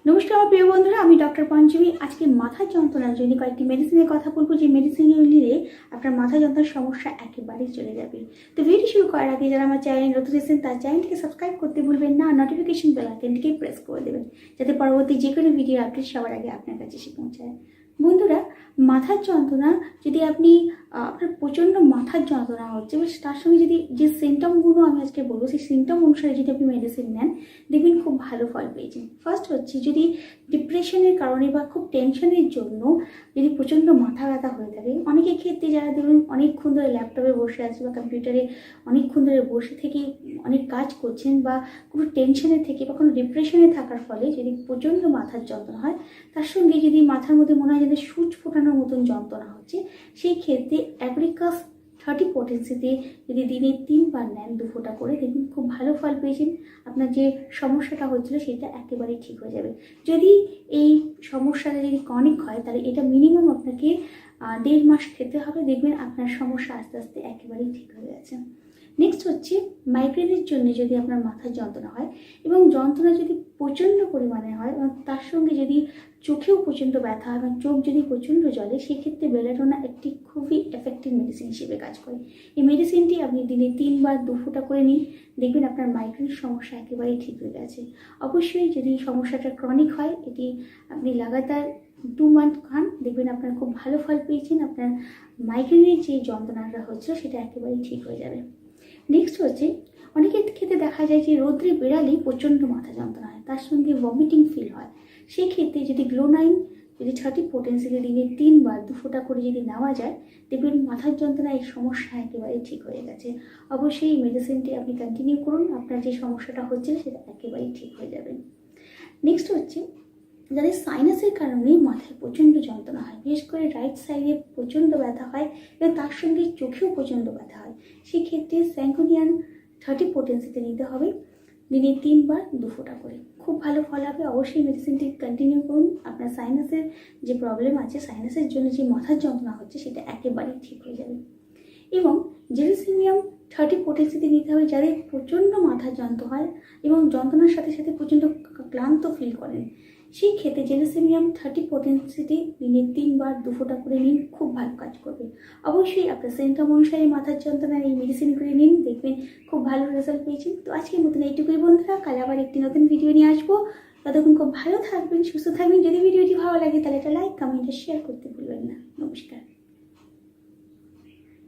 নমস্কার আমার প্রিয় বন্ধুরা, আমি ডক্টর পঞ্চমী। আজকে মাথার যন্ত্রণার জন্য কয়েকটি মেডিসিনের কথা বলবো, যে মেডিসিনগুলো নিলে আপনার মাথা যন্ত্রণার সমস্যা একেবারেই চলে যাবে। তো ভিডিও শুরু করার আগে যারা আমার চ্যানেল নতুন এসেছেন তার চ্যানেলটিকে সাবস্ক্রাইব করতে ভুলবেন না, নোটিফিকেশন বেল আইকনটিকে প্রেস করে দেবেন যাতে পরবর্তী যে কোনো ভিডিও আপডেট সবার আগে আপনার কাছে এসে পৌঁছায়। বন্ধুরা, মাথার যন্ত্রণা যদি আপনার প্রচণ্ড মাথার যন্ত্রণা হচ্ছে, তার সঙ্গে যদি যে সিমটমগুলো আমি আজকে বলবো সেই সিমটম অনুসারে যদি আপনি মেডিসিন নেন, দেখবেন খুব ভালো ফল পেয়েছেন। ফার্স্ট হচ্ছে, যদি ডিপ্রেশনের কারণে বা খুব টেনশনের জন্য যদি প্রচণ্ড মাথা ব্যথা হয়ে থাকে, অনেকের ক্ষেত্রে যারা দেখুন অনেকক্ষণ ধরে ল্যাপটপে বসে আছে বা কম্পিউটারে অনেকক্ষণ ধরে বসে থেকে অনেক কাজ করছেন, বা কোনো টেনশনে থেকে বা কোনো ডিপ্রেশনে থাকার ফলে যদি প্রচণ্ড মাথার যন্ত্রণা হয়, তার সঙ্গে যদি মাথার মধ্যে মনে হয় যে সুচ ফোটানোর মতন যন্ত্রণা হচ্ছে, সেই ক্ষেত্রে অ্যাগ্রিকাস 30 পোটেন্সিতে যদি দিনে 3 বার নেন 2 ফোঁটা করে, দেখুন খুব ভালো ফল পেয়েছেন। আপনার যে সমস্যাটা হচ্ছিল সেটা একেবারেই ঠিক হয়ে যাবে। যদি এই সমস্যাটা যদি ক্রনিক হয়, তাহলে এটা মিনিমাম আপনাকে 1.5 মাস খেতে হবে, দেখবেন আপনার সমস্যা আস্তে আস্তে একেবারেই ঠিক হয়ে গেছে। নেক্সট হচ্ছে, মাইগ্রেনের জন্য যদি আপনার মাথার যন্ত্রণা হয় এবং যন্ত্রণা যদি প্রচণ্ড পরিমাণে হয় এবং তার সঙ্গে যদি চোখেও প্রচণ্ড ব্যথা হয় এবং চোখ যদি প্রচণ্ড জ্বলে, সেক্ষেত্রে বেলাটোনা একটি খুবই এফেক্টিভ মেডিসিন হিসেবে কাজ করে। এই মেডিসিনটি আপনি দিনে 3 বার 2 ফোঁটা করে নিন, দেখবেন আপনার মাইগ্রেনের সমস্যা একেবারেই ঠিক হয়ে গেছে। অবশ্যই যদি সমস্যাটা ক্রনিক হয়, এটি আপনি লাগাতার 2 মান্থ খান, দেখবেন আপনার খুব ভালো ফল পেয়েছেন। আপনার মাইগ্রেনের যে যন্ত্রণাটা হচ্ছিল সেটা একেবারেই ঠিক হয়ে যাবে। নেক্সট হচ্ছে, অনেকের ক্ষেত্রে দেখা যায় যে রোদ্রে বেড়ালেই প্রচণ্ড মাথা যন্ত্রণা হয়, তার সঙ্গে ভমিটিং ফিল হয়। সেই ক্ষেত্রে যদি গ্লোনাইন 30 পোটেন্সিতে দিনে 3 বার 2 ফোঁটা করে যদি নেওয়া যায়, দেখবেন মাথার যন্ত্রণা এই সমস্যা একেবারেই ঠিক হয়ে গেছে। অবশ্যই এই মেডিসিনটি আপনি কন্টিনিউ করুন, আপনার যে সমস্যাটা হচ্ছে সেটা একেবারেই ঠিক হয়ে যাবে। নেক্সট হচ্ছে, যাদের সাইনাসের কারণে মাথায় প্রচণ্ড যন্ত্রণা হয়, বিশেষ করে রাইট সাইডে প্রচণ্ড ব্যথা হয় এবং তার সঙ্গে চোখেও প্রচণ্ড ব্যথা হয়, সেই ক্ষেত্রে স্যাঙ্কোনিয়ান 30 পোটেন্সিতে নিতে হবে, দিনে 3 বার 2 ফোঁটা করে। খুব ভালো ফল হবে। অবশ্যই মেডিসিনটি কন্টিনিউ করুন, আপনার সাইনাসের যে প্রবলেম আছে, সাইনাসের জন্য যে মাথার যন্ত্রণা হচ্ছে সেটা একেবারেই ঠিক হয়ে যাবে। এবং জেলিসিমিয়াম 30 পোটেন্সিতে নিতে হবে যাদের প্রচণ্ড মাথার যন্ত্রণা হয় এবং যন্ত্রণার সাথে সাথে প্রচণ্ড ক্লান্ত ফিল করেন, সেই ক্ষেত্রে জেলিসিমিয়াম 30 পোটেন্সিটি দিনে 3 বার 2 ফোঁটা করে নিন, খুব ভালো কাজ করবে। অবশ্যই আপনার সিমটম অনুসারে মাথার যন্ত্রণার এই মেডিসিনগুলি নিন, দেখবেন খুব ভালো রেজাল্ট পেয়েছেন। তো আজকের মতন এইটুকুই বন্ধুরা, কাল আবার একটি নতুন ভিডিও নিয়ে আসবো। ততক্ষণ খুব ভালো থাকবেন, সুস্থ থাকবেন। যদি ভিডিওটি ভালো লাগে তাহলে একটা লাইক, কমেন্ট আর শেয়ার করতে ভুলবেন না। নমস্কার।